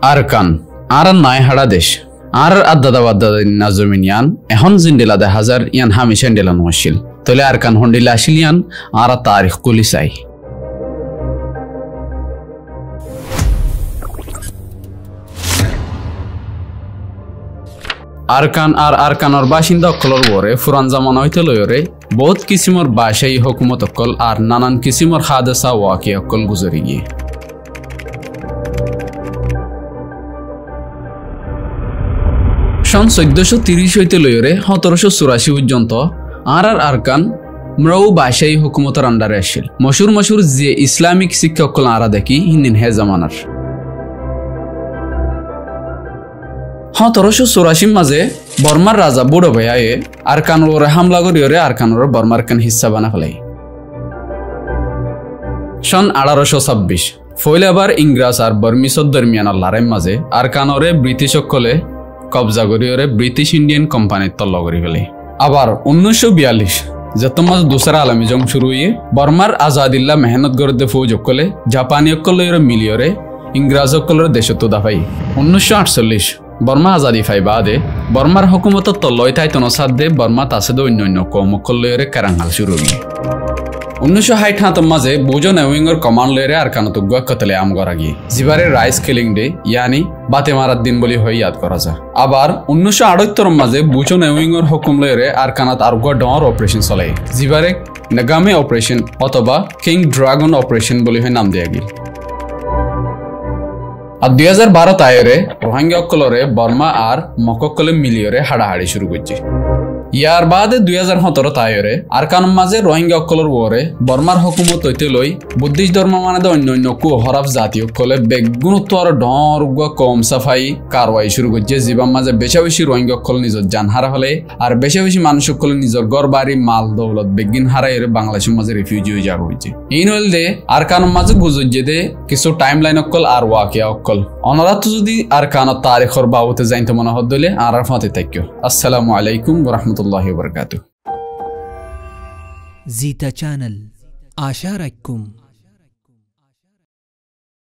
আরকান আর নাই হাড়া দেশ আর আদাদাবাদা নাজমিন ইয়ান এখন জিন্ডিলা 1000 ইয়ান হামিশান দিলানো আসিল তলে আরকান হন্ডিলা আসিল ইয়ান আর তারিখ কুলি চাই আরকান আর আরকানর বাসিন্দা অকলর বরে ফুরান জামানা হইতে লয়রে বহুত কিসিমর বাসাই হুকুমত অকল আর নানান কিসিমর হাদেসা ওয়াকি অকল গুজরি গিয়ে সন 1430 হইতে লয়রে 1784 পর্যন্ত আর আরকান মরৌ বাসাই হুকুমতর আন্ডারে আসিল মশুর যে ইসলামিক শিক্ষা অকল আরা দেখি হিন্দিন হে জামানার 1784 মাঝে বর্মার রাজা বুড়ো ভাইয়ে আরকানোর হামলা করিওরে আরকানোর বর্মার কান হিস্সা বানা ফেলাই সন 1826 ফইলাবার ইংরাজ আর বর্মিসর দরমিয়ান লড়াই মাঝে আরকানোরে ব্রিটিশ সকলে কবজা করিওরে ব্রিটিশ ইন্ডিয়ান কোম্পানির তল্ল করি ফেলে আবার 1942 যত মাস দুসরা আলমী জং শুরু হয়ে বর্মার আজাদিল্লা মেহনত গরদে ফৌজ অকলে জাপানি অকলের মিলিয়রে ইংরাজ অকলের দেশত দাফাই 1948 বর্মা আজাদি ফাই বাদে বর্মার হুকুমত তল্লয় তাইতন সাদে বর্মা তাসেদ অন্যান্য কমকলয়রে কারাঙ্গাল শুরু হয়ে 1960 মাঝে বুজো নেউইংর কমান্ড লয়রে আরকানত কতলে আম করা গিয়ে জিবারে রাইস কিলিং ডে ইয়ানি বাতে মারার দিন বলি হয়ে ইয়াদ করা যায় আবার 1978 মাঝে বুজো নেউইংর হুকুম লয়রে আরকানাত আর ডর অপারেশন চলে জিবারে নাগামে অপারেশন অথবা কিং ড্রাগন অপারেশন বলি হয়ে নাম দেয়া গিয়ে আর 2012 তাইরে রোহিঙ্গা অকলরে বর্মা আর মককলে মিলিয়রে হাড়াহাড়ি শুরু করছে ইয়ার বাদে 2017 তাইরে আরকান মাঝে রোহিঙ্গা অকলর ওরে বর্মার হুকুমত হইতে লই বুদ্ধিস্ট ধর্ম মানে অন্যান্য কু হরাফ জাতীয় কলে বেগুণত্ব আর ডর কম সাফাই কারওয়াই শুরু করছে জীবন মাঝে বেশি রোহিঙ্গা অকল নিজের জান হারা হলে আর বেশি মানুষ অকলে নিজের ঘর বাড়ি মাল দৌলত বেগিন হারাই বাংলাদেশের মাঝে রিফিউজি হয়ে যাওয়া হয়েছে এই নইল দে আরকান মাঝে বুঝে দে কিছু টাইম লাইন অকল আর ওয়াকিয়া অকল অনারাত যদি আরকানত তারিখর বাবতে জানতে মনে হদ দিলে আর ফাতে থাকো আসসালামু আলাইকুম ওয়া রাহমাতুল্লাহি ওয়া বারাকাতুহু जीता चैनल आशा रखूं।